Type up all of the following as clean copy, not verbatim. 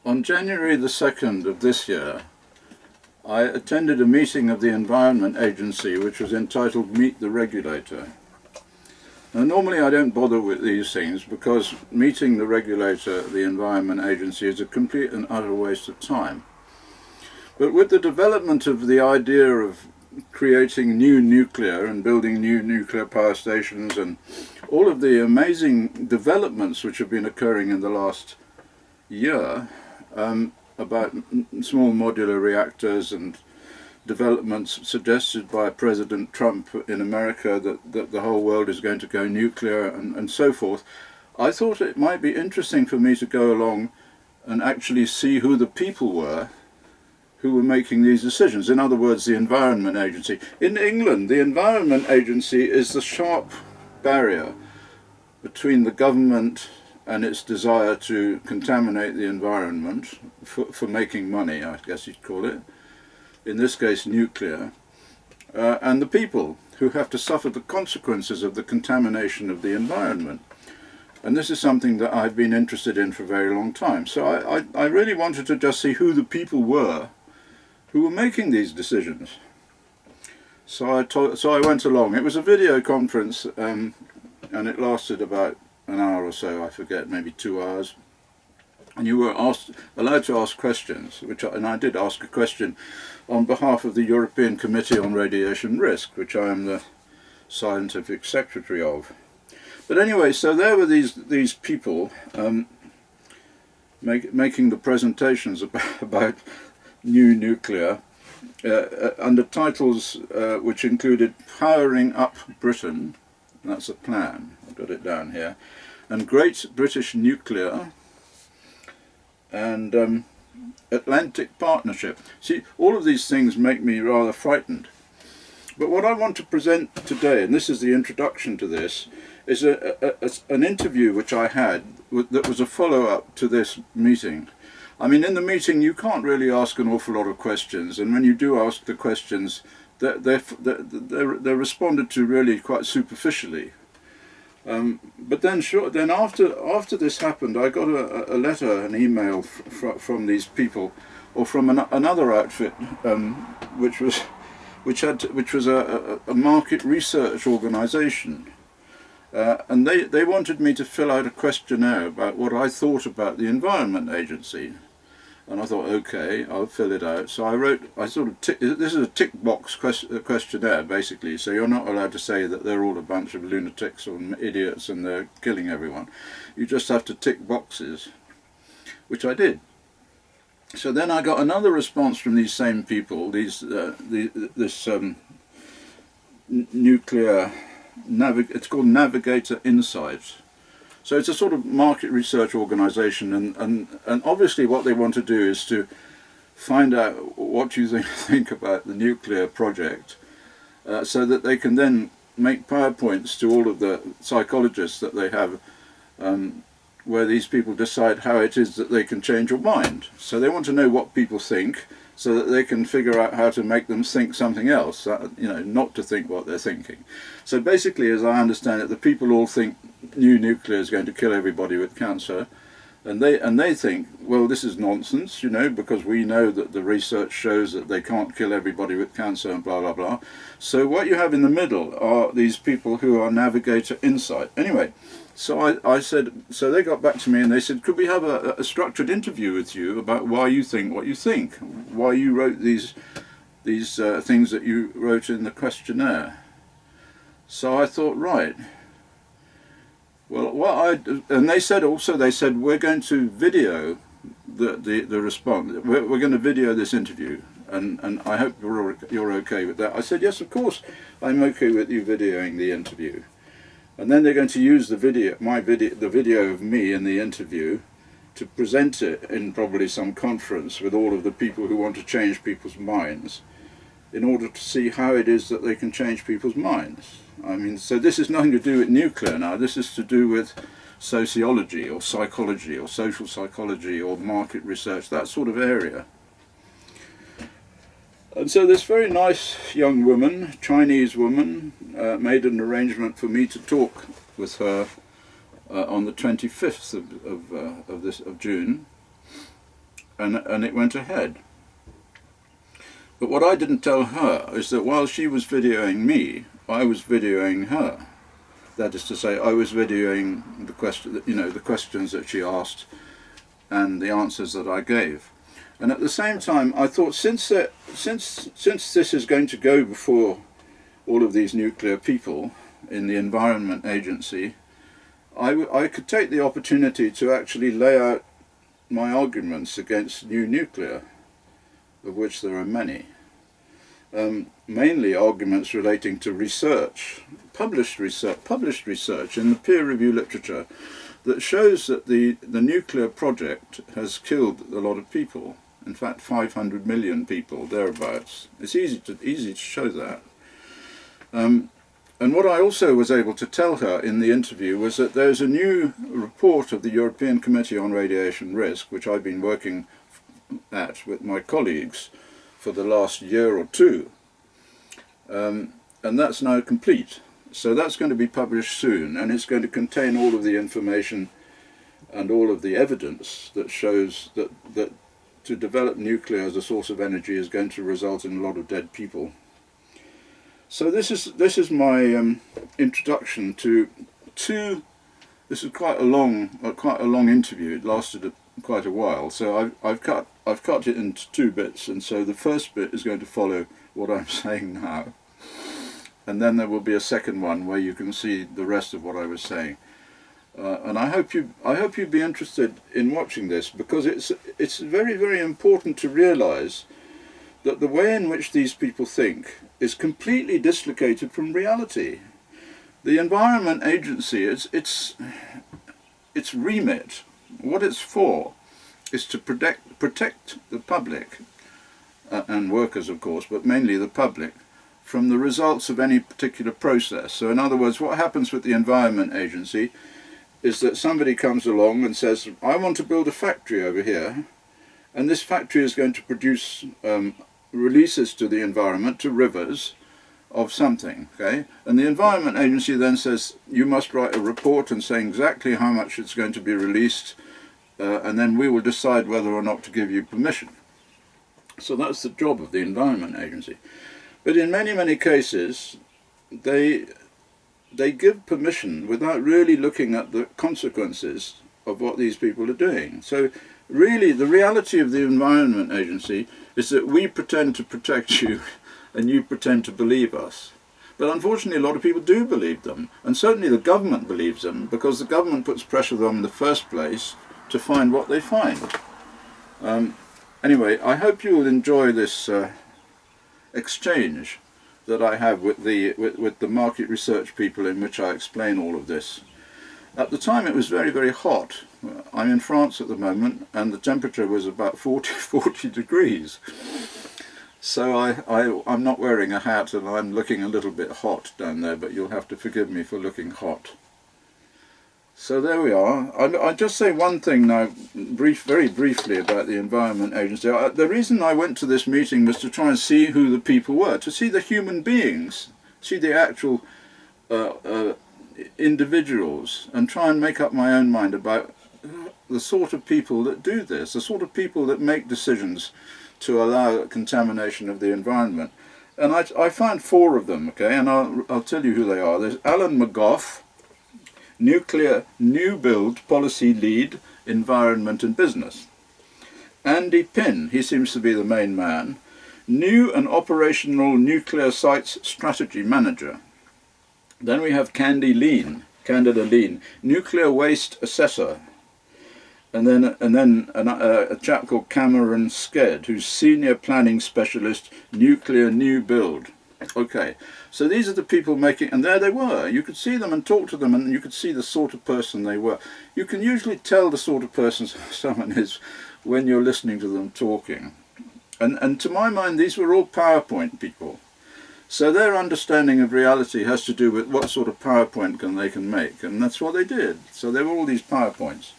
On January the 2nd of this year, I attended a meeting of the Environment Agency which was entitled Meet the Regulator. Now, normally I don't bother with these things because meeting the regulator, the Environment Agency, is a complete and utter waste of time. But with the development of the idea of creating new nuclear and building new nuclear power stations and all of the amazing developments which have been occurring in the last year about small modular reactors and developments suggested by President Trump in America that the whole world is going to go nuclear and so forth, I thought it might be interesting for me to go along and actually see who the people were who were making these decisions. In other words, the Environment Agency. In England, the Environment Agency is the sharp barrier between the government and its desire to contaminate the environment for making money, I guess you'd call it, in this case nuclear, and the people who have to suffer the consequences of the contamination of the environment. And this is something that I've been interested in for a very long time. So I really wanted to just see who the people were who were making these decisions. So I went along. It was a video conference, and it lasted about an hour or so, I forget, maybe 2 hours. And you were allowed to ask questions, and I did ask a question on behalf of the European Committee on Radiation Risk, which I am the scientific secretary of. But anyway, so there were these people making the presentations about new nuclear under titles which included Powering Up Britain, that's a plan, I've got it down here, and Great British Nuclear, and Atlantic Partnership. See, all of these things make me rather frightened. But what I want to present today, and this is the introduction to this, is an interview which I had that was a follow-up to this meeting. I mean, in the meeting you can't really ask an awful lot of questions, and when you do ask the questions, they're responded to really quite superficially. But then after this happened, I got a letter, an email from these people, or from another outfit, which was a market research organisation, and they wanted me to fill out a questionnaire about what I thought about the Environment Agency. And I thought, okay, I'll fill it out. So this is a tick box questionnaire, basically, so you're not allowed to say that they're all a bunch of lunatics or idiots and they're killing everyone. You just have to tick boxes, which I did. So then I got another response from these same people, this nuclear, it's called Navigator Insight. So it's a sort of market research organisation, and obviously what they want to do is to find out what you think about the nuclear project, so that they can then make PowerPoints to all of the psychologists that they have, where these people decide how it is that they can change your mind. So they want to know what people think, so that they can figure out how to make them think something else, not to think what they're thinking. So basically, as I understand it, the people all think new nuclear is going to kill everybody with cancer, and they think, well, this is nonsense, because we know that the research shows that they can't kill everybody with cancer and blah blah blah. So what you have in the middle are these people who are Navigator Insight. Anyway, so I said, so they got back to me and they said, could we have a structured interview with you about why you think what you think, why you wrote these things that you wrote in the questionnaire. So I thought, right. Well, and they said we're going to video the response. We're going to video this interview, and I hope you're okay with that. I said, yes, of course, I'm okay with you videoing the interview. And then they're going to use the video of me in the interview, to present it in probably some conference with all of the people who want to change people's minds, in order to see how it is that they can change people's minds. I mean, so this is nothing to do with nuclear now, this is to do with sociology or psychology or social psychology or market research, that sort of area. And so this very nice young woman, Chinese woman, made an arrangement for me to talk with her on the 25th of June. and it went ahead. But what I didn't tell her is that while she was videoing me, I was videoing her. That is to say, I was videoing the questions that she asked and the answers that I gave. And at the same time, I thought, since this is going to go before all of these nuclear people in the Environment Agency, I could take the opportunity to actually lay out my arguments against new nuclear, of which there are many. Mainly arguments relating to research, published research in the peer-review literature that shows that the nuclear project has killed a lot of people. In fact, 500 million people, thereabouts. It's easy to show that. And what I also was able to tell her in the interview was that there's a new report of the European Committee on Radiation Risk, which I've been working at with my colleagues for the last year or two. And that's now complete. So that's going to be published soon, and it's going to contain all of the information and all of the evidence that shows that to develop nuclear as a source of energy is going to result in a lot of dead people. So this is my introduction to two. This is quite a long interview. It lasted quite a while. So I've cut it into two bits, and so the first bit is going to follow what I'm saying now, and then there will be a second one where you can see the rest of what I was saying. And I hope you'd be interested in watching this, because it's very, very important to realise that the way in which these people think is completely dislocated from reality. The Environment Agency, its remit, what it's for, is to protect the public, and workers of course, but mainly the public, from the results of any particular process. So in other words, what happens with the Environment Agency is that somebody comes along and says, I want to build a factory over here, and this factory is going to produce releases to the environment, to rivers, of something, okay? And the Environment Agency then says, you must write a report and say exactly how much it's going to be released, and then we will decide whether or not to give you permission. So that's the job of the Environment Agency. But in many, many cases, they give permission without really looking at the consequences of what these people are doing. So really, the reality of the Environment Agency is that we pretend to protect you and you pretend to believe us. But unfortunately, a lot of people do believe them, and certainly the government believes them, because the government puts pressure on them in the first place to find what they find. Anyway, I hope you will enjoy this exchange that I have with the market research people, in which I explain all of this. At the time it was very, very hot. I'm in France at the moment, and the temperature was about 40 degrees. So I'm not wearing a hat, and I'm looking a little bit hot down there, but you'll have to forgive me for looking hot. So there we are. I'll just say one thing now, very briefly, about the Environment Agency. The reason I went to this meeting was to try and see who the people were, to see the human beings, see the actual individuals, and try and make up my own mind about the sort of people that do this, the sort of people that make decisions to allow contamination of the environment. And I found 4 of them, okay, and I'll tell you who they are. There's Alan McGough, Nuclear New Build Policy Lead, Environment and Business. Andy Pinn, he seems to be the main man, New and Operational Nuclear Sites Strategy Manager. Then we have Candida Lean, Nuclear Waste Assessor. And then a chap called Cameron Sked, who's Senior Planning Specialist, Nuclear New Build. Okay, so these are the people making, and there they were. You could see them and talk to them, and you could see the sort of person they were. You can usually tell the sort of person someone is when you're listening to them talking. And to my mind, these were all PowerPoint people. So their understanding of reality has to do with what sort of PowerPoint they can make, and that's what they did. So there were all these PowerPoints.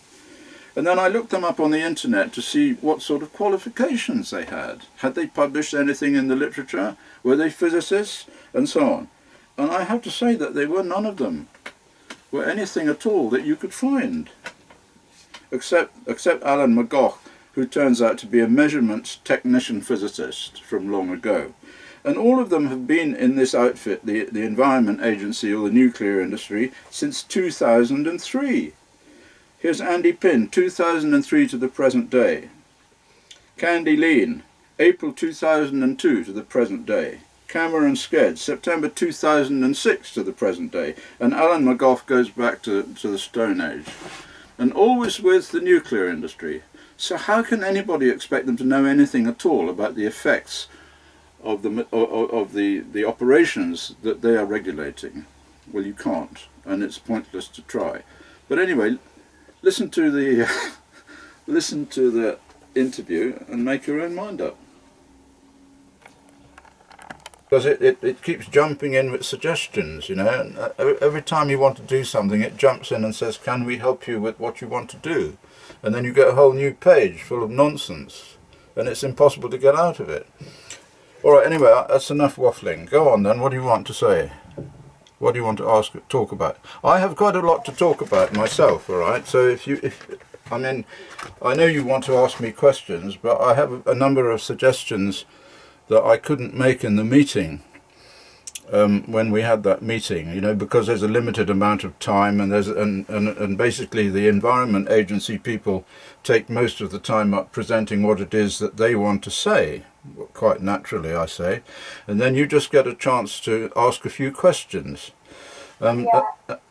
And then I looked them up on the internet to see what sort of qualifications they had. Had they published anything in the literature? Were they physicists? And so on. And I have to say that they were, none of them were anything at all that you could find. Except Alan McGough, who turns out to be a measurement technician physicist from long ago. And all of them have been in this outfit, the Environment Agency or the nuclear industry, since 2003. Here's Andy Pinn, 2003 to the present day. Candy Lean, April 2002 to the present day. Cameron Sked, September 2006 to the present day. And Alan McGough goes back to the Stone Age. And always with the nuclear industry. So how can anybody expect them to know anything at all about the effects of the operations that they are regulating? Well, you can't, and it's pointless to try. But anyway, listen to the listen to the interview and make your own mind up. Because it keeps jumping in with suggestions, you know, and every time you want to do something, it jumps in and says, can we help you with what you want to do? And then you get a whole new page full of nonsense, and it's impossible to get out of it. All right, anyway, that's enough waffling. Go on then, what do you want to say? What do you want to talk about? I have quite a lot to talk about myself, all right? So I mean, I know you want to ask me questions, but I have a number of suggestions that I couldn't make in the meeting when we had that meeting, you know, because there's a limited amount of time, and and basically the Environment Agency people take most of the time up presenting what it is that they want to say, quite naturally I say, and then you just get a chance to ask a few questions. And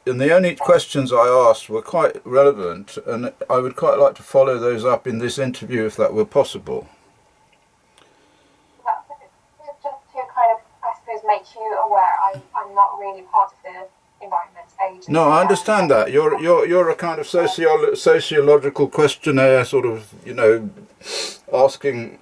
the only questions I asked were quite relevant, and I would quite like to follow those up in this interview if that were possible. Make you aware, I'm not really part of the Environment Agency. No, I understand that. You're a kind of sociological questionnaire, sort of, you know, asking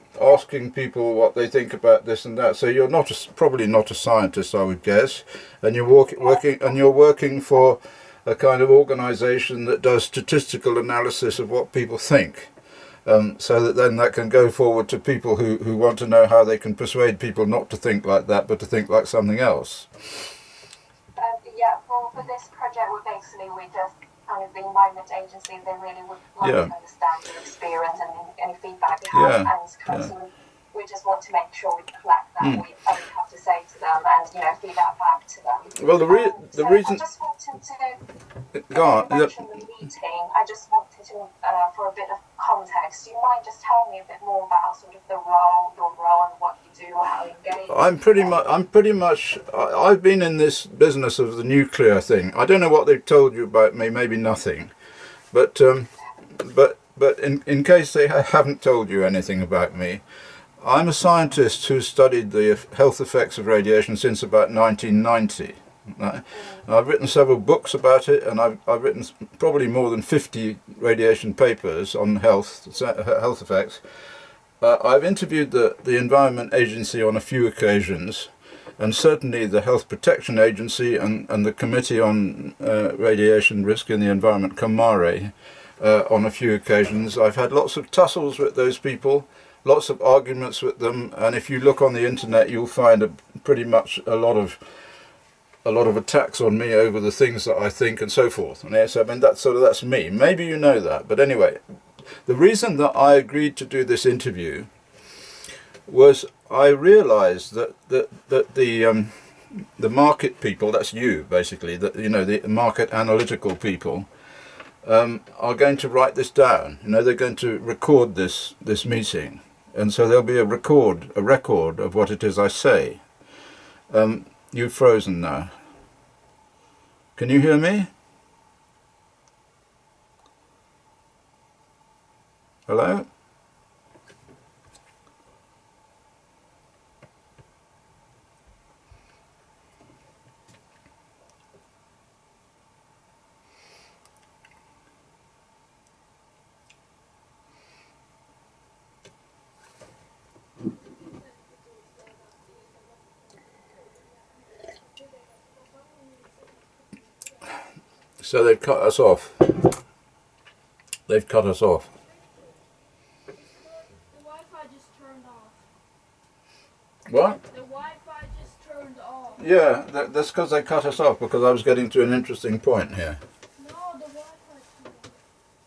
people what they think about this and that. So you're probably not a scientist, I would guess, and you're working for a kind of organisation that does statistical analysis of what people think. So that then that can go forward to people who want to know how they can persuade people not to think like that, but to think like something else. For this project, we just kind of the Environment Agency, they really would like to understand your experience and any feedback you have, and we just want to make sure we collect that, what you have to say to them, and, you know, feed that back to them. Well, the reason... I just wanted to mention the meeting. I just wanted to, for a bit of context, do you mind just telling me a bit more about sort of your role and what you do, how you engage? I'm pretty much, I've been in this business of the nuclear thing. I don't know what they've told you about me, maybe nothing, but in case they haven't told you anything about me, I'm a scientist who studied the health effects of radiation since about 1990. I've written several books about it, and I've written probably more than 50 radiation papers on health effects. I've interviewed the Environment Agency on a few occasions, and certainly the Health Protection Agency and the Committee on Radiation Risk in the Environment, COMARE, on a few occasions. I've had lots of tussles with those people, lots of arguments with them, and if you look on the internet, you'll find pretty much a lot of attacks on me over the things that I think and so forth. And yes, I mean, that's me. Maybe you know that, but anyway, the reason that I agreed to do this interview was I realised that the market people, that's you basically, that, you know, the market analytical people, are going to write this down. You know, they're going to record this meeting, and so there'll be a record of what it is I say. You've frozen now. Can you hear me? Hello? So they've cut us off. They've cut us off. The Wi-Fi just turned off. What? The Wi-Fi just turned off. Yeah, that's because they cut us off, because I was getting to an interesting point here. No, the Wi-Fi turned off.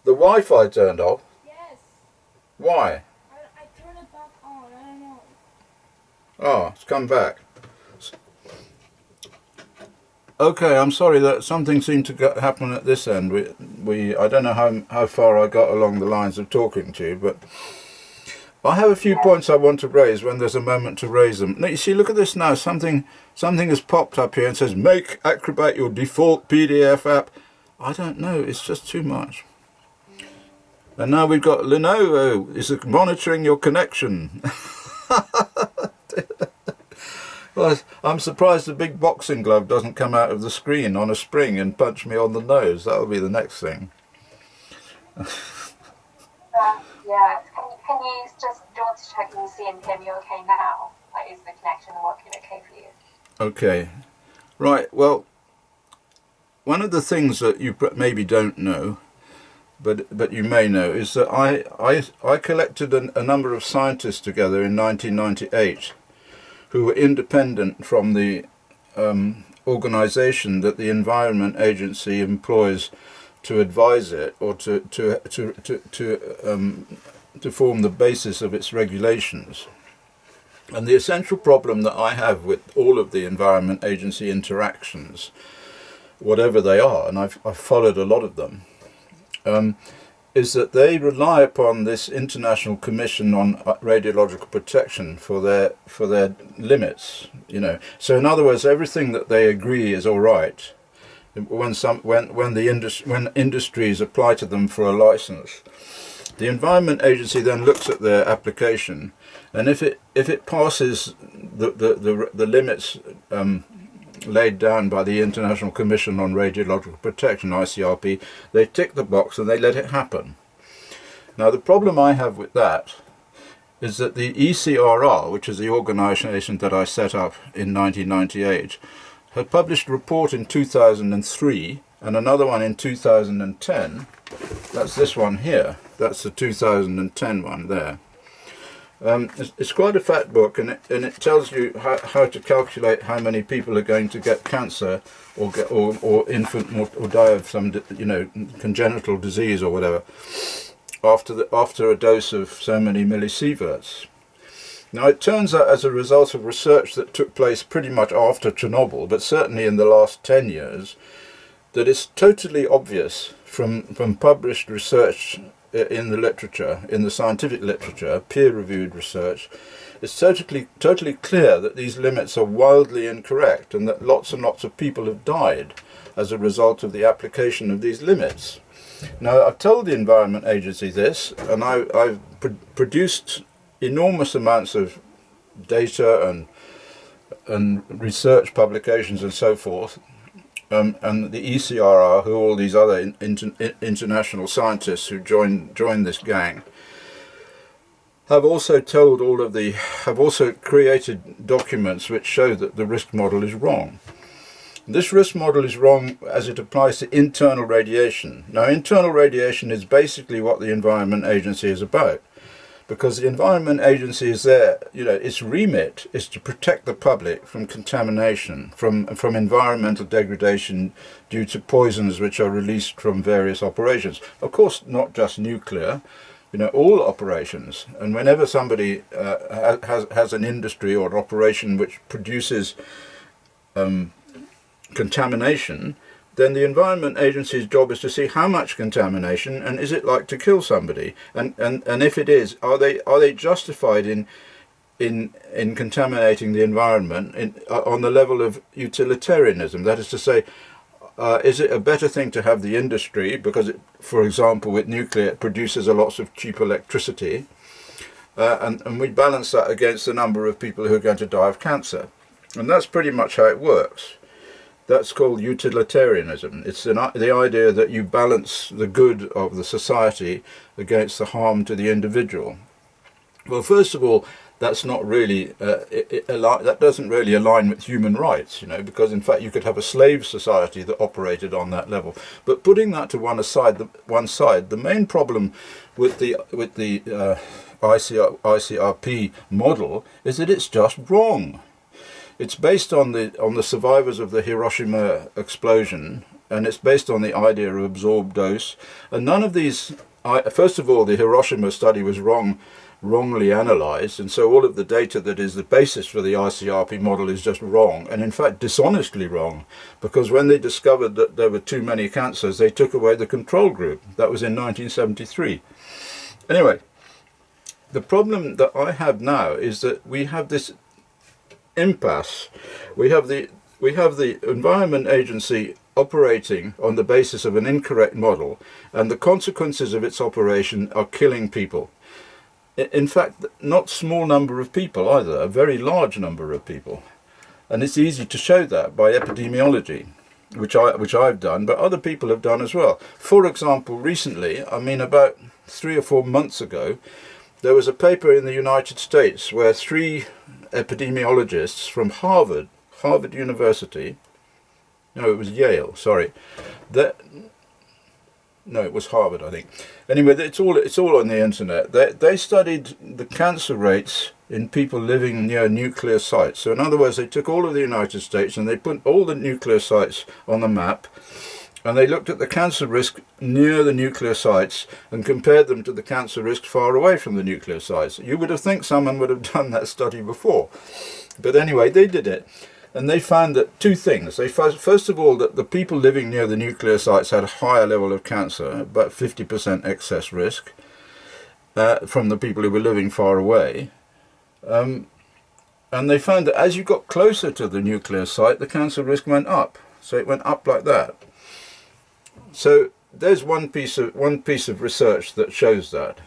The Wi-Fi turned off? Yes. Why? I turned it back on. I don't know. Oh, it's come back. Okay, I'm sorry that something seemed to happen at this end. I don't know how far I got along the lines of talking to you, but I have a few points I want to raise when there's a moment to raise them. Now, you see, look at this now. Something has popped up here and says, make Acrobat your default PDF app. I don't know. It's just too much. And now we've got Lenovo is monitoring your connection. Well, I'm surprised the big boxing glove doesn't come out of the screen on a spring and punch me on the nose. That'll be the next thing. Yeah, can you just check and see and hear me okay now? Like, is the connection working okay for you? Okay. Right, well, one of the things that you maybe don't know, but you may know, is that I collected a number of scientists together in 1998 who were independent from the organisation that the Environment Agency employs to advise it or to form the basis of its regulations. And the essential problem that I have with all of the Environment Agency interactions, whatever they are, and I've followed a lot of them, is that they rely upon this International Commission on Radiological Protection for their limits. You know, so in other words, everything that they agree is all right. When industries apply to them for a license, the Environment Agency then looks at their application, and if it passes the limits laid down by the International Commission on Radiological Protection, ICRP, they tick the box and they let it happen. Now, the problem I have with that is that the ECRR, which is the organisation that I set up in 1998, had published a report in 2003 and another one in 2010. That's this one here. That's the 2010 one there. It's quite a fat book, and it tells you how to calculate how many people are going to get cancer or die of some congenital disease or whatever after a dose of so many millisieverts. Now, it turns out, as a result of research that took place pretty much after Chernobyl, but certainly in the last 10 years, that it's totally obvious from published research in the literature, in the scientific literature, peer-reviewed research, it's totally clear that these limits are wildly incorrect and that lots and lots of people have died as a result of the application of these limits. Now, I've told the Environment Agency this, and I've produced enormous amounts of data and research publications and so forth, and the ECRR, who are all these other international scientists who joined this gang, have also created documents which show that the risk model is wrong. This risk model is wrong as it applies to internal radiation. Now, internal radiation is basically what the Environment Agency is about, because the Environment Agency is there, its remit is to protect the public from contamination, from environmental degradation due to poisons which are released from various operations. Of course, not just nuclear, all operations. And whenever somebody has an industry or an operation which produces contamination, then the Environment Agency's job is to see how much contamination and is it like to kill somebody, and if it is, are they justified in contaminating the environment on the level of utilitarianism? That is to say, is it a better thing to have the industry because it, for example, with nuclear, it produces a lot of cheap electricity, and we balance that against the number of people who are going to die of cancer, and that's pretty much how it works. That's called utilitarianism. It's the idea that you balance the good of the society against the harm to the individual. Well, first of all, that's not really that doesn't really align with human rights, because in fact you could have a slave society that operated on that level. But putting that to one side, the main problem with the ICRP model is that it's just wrong. It's based on the survivors of the Hiroshima explosion, and it's based on the idea of absorbed dose, and none of these first of all, the Hiroshima study was wrongly analysed, and so all of the data that is the basis for the ICRP model is just wrong, and in fact dishonestly wrong, because when they discovered that there were too many cancers, they took away the control group. That was in 1973. Anyway, the problem that I have now is that we have this impasse. We have the Environment Agency operating on the basis of an incorrect model, and the consequences of its operation are killing people. In fact, not small number of people either, a very large number of people. And it's easy to show that by epidemiology, which I've done, but other people have done as well. For example, recently, I mean about 3 or 4 months ago, there was a paper in the United States where 3 epidemiologists from Harvard University, no, it was Yale, sorry, no, it was Harvard, I think. Anyway, it's all on the internet. They studied the cancer rates in people living near nuclear sites. So in other words, they took all of the United States and they put all the nuclear sites on the map, and they looked at the cancer risk near the nuclear sites and compared them to the cancer risk far away from the nuclear sites. You would have think someone would have done that study before. But anyway, they did it. And they found that 2 things. They first of all, that the people living near the nuclear sites had a higher level of cancer, about 50% excess risk, from the people who were living far away. And they found that as you got closer to the nuclear site, the cancer risk went up. So it went up like that. So there's one piece of research that shows that.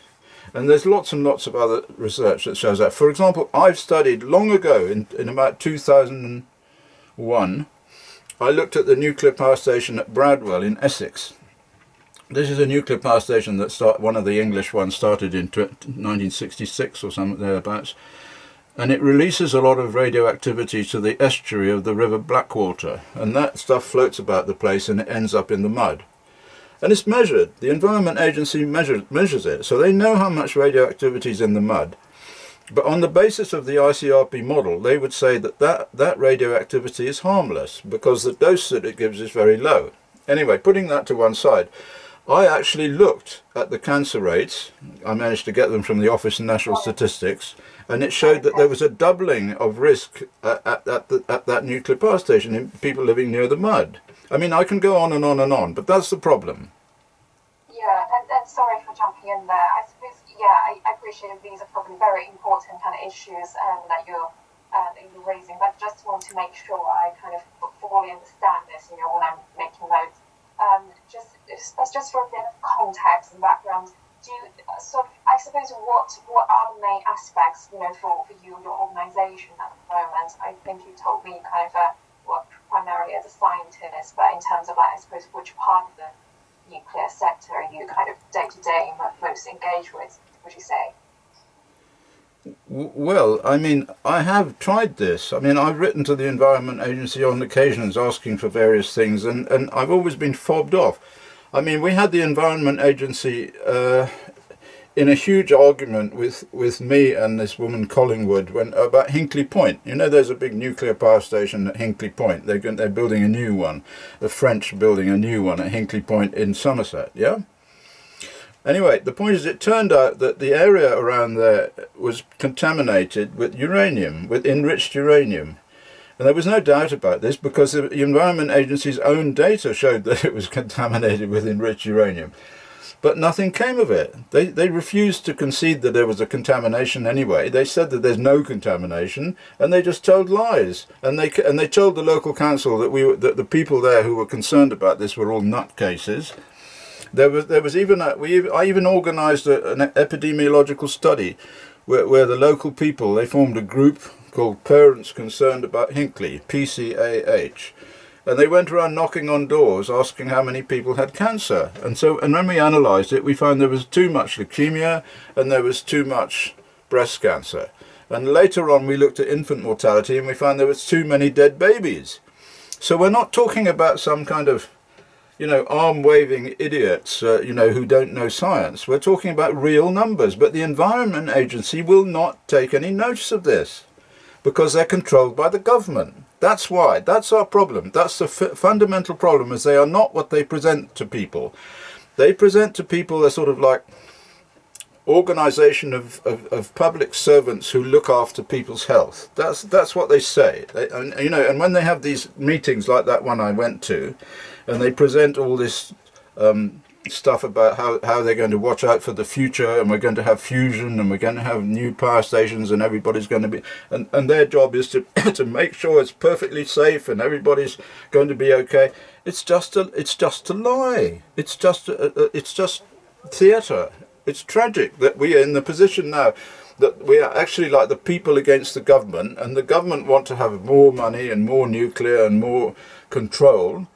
And there's lots and lots of other research that shows that. For example, I've studied long ago, in about 2001, I looked at the nuclear power station at Bradwell in Essex. This is a nuclear power station that one of the English ones started in 1966 or something thereabouts. And it releases a lot of radioactivity to the estuary of the River Blackwater. And that stuff floats about the place and it ends up in the mud. And it's measured. The Environment Agency measures it. So they know how much radioactivity is in the mud. But on the basis of the ICRP model, they would say that radioactivity is harmless because the dose that it gives is very low. Anyway, putting that to one side, I actually looked at the cancer rates. I managed to get them from the Office of National Statistics, and it showed that there was a doubling of risk at that nuclear power station in people living near the mud. I mean, I can go on and on and on, but that's the problem. Yeah, and sorry for jumping in there. I suppose, I appreciate these are probably very important kind of issues that you're raising, but just want to make sure I kind of fully understand this, when I'm making notes. Just for a bit of context and background, I suppose what are the main aspects, for you, your organisation at the moment? I think you told me kind of primarily as a scientist, but in terms of I suppose which part of the nuclear sector are you kind of day to day most engaged with, would you say? Well, I mean, I have tried this. I mean, I've written to the Environment Agency on occasions asking for various things, and I've always been fobbed off. I mean, we had the Environment Agency in a huge argument with me and this woman Collingwood about Hinkley Point. There's a big nuclear power station at Hinkley Point. They're building a new one. The French building a new one at Hinkley Point in Somerset, yeah? Anyway, the point is, it turned out that the area around there was contaminated with uranium, with enriched uranium. And there was no doubt about this because the Environment Agency's own data showed that it was contaminated with enriched uranium. But nothing came of it. They refused to concede that there was a contamination anyway. They said that there's no contamination, and they just told lies. And they told the local council that the people there who were concerned about this were all nutcases. I even organised an epidemiological study where the local people, they formed a group called Parents Concerned About Hinkley, PCAH. And they went around knocking on doors asking how many people had cancer. And when we analysed it, we found there was too much leukemia and there was too much breast cancer. And later on we looked at infant mortality and we found there was too many dead babies. So we're not talking about some kind of, arm-waving idiots, who don't know science. We're talking about real numbers. But the Environment Agency will not take any notice of this because they're controlled by the government. That's why. That's our problem. That's the fundamental problem, is they are not what they present to people. they present to people a sort of like organisation of public servants who look after people's health. That's what they say. And you know, and when they have these meetings like that one I went to, and they present all this stuff about how they're going to watch out for the future, and we're going to have fusion, and we're going to have new power stations, and everybody's going to be, and their job is to to make sure it's perfectly safe and everybody's going to be okay. It's just a lie. It's just theatre. It's tragic that we are in the position now that we are actually like the people against the government, and the government want to have more money and more nuclear and more control.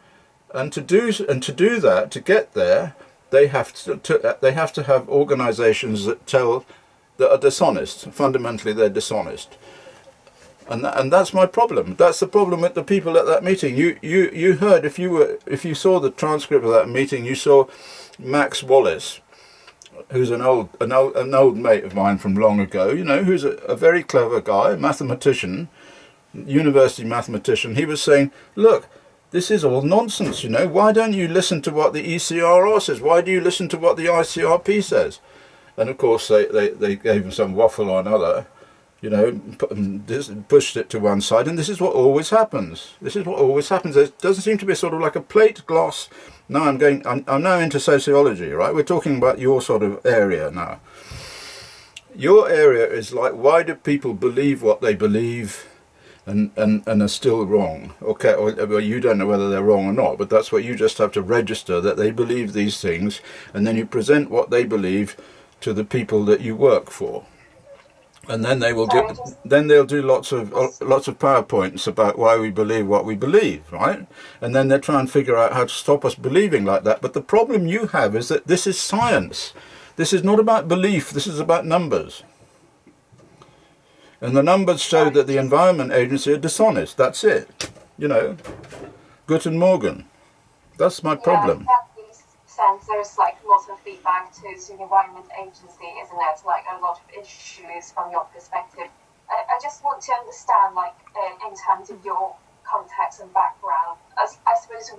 And to do that, to get there, they have to have organisations that are dishonest. Fundamentally, they're dishonest, and that's my problem. That's the problem with the people at that meeting. You heard, if you saw the transcript of that meeting, you saw Max Wallace, who's an old mate of mine from long ago. You know, who's a very clever guy, mathematician, university mathematician. He was saying, look, this is all nonsense, you know. Why don't you listen to what the ECRR says? Why do you listen to what the ICRP says? And of course they gave him some waffle or another, you know, pushed it to one side, and this is what always happens. This is what always happens. There doesn't seem to be sort of like a plate glass. Now I'm now into sociology, right? We're talking about your sort of area now. Your area is like, why do people believe what they believe? And are still wrong. Okay, or you don't know whether they're wrong or not, but that's what you just have to register, that they believe these things, and then you present what they believe to the people that you work for, and then they will they'll do lots of PowerPoints about why we believe what we believe, right? And then they try and figure out how to stop us believing like that. But the problem you have is that this is science. This is not about belief. This is about numbers. And the numbers show that the Environment Agency are dishonest. That's it. You know, Guten Morgen. That's my problem. Yeah, in that sense, there's like lots of feedback to the Environment Agency, isn't it? Like a lot of issues from your perspective. I just want to understand, like, in terms of your context and background, I suppose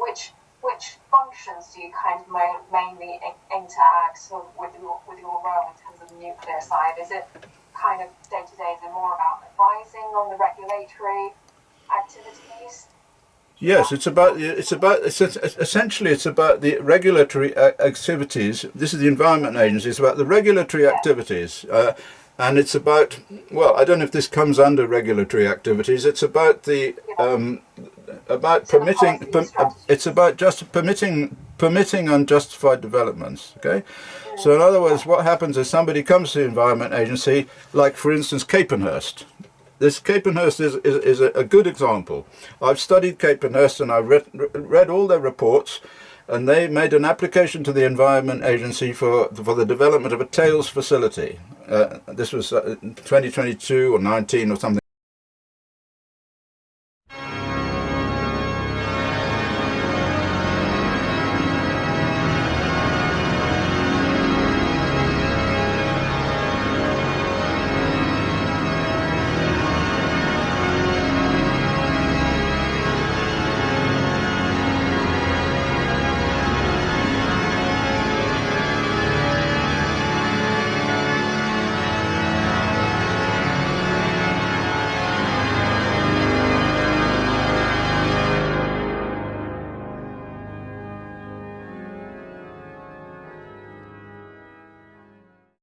which functions do you kind of mainly interact with your role in terms of the nuclear side? Is it kind of day-to-day, is it more about advising on the regulatory activities? Yes, essentially it's about the regulatory activities. This is the Environment Agency. It's about the regulatory activities, and it's about, well, I don't know if this comes under regulatory activities. It's about the about permitting. It's about just permitting unjustified developments. Okay. So in other words, what happens is somebody comes to the Environment Agency, like for instance Capenhurst. This Capenhurst is a good example. I've studied Capenhurst and I've read all their reports, and they made an application to the Environment Agency for the development of a tails facility. This was 2022 or 19 or something.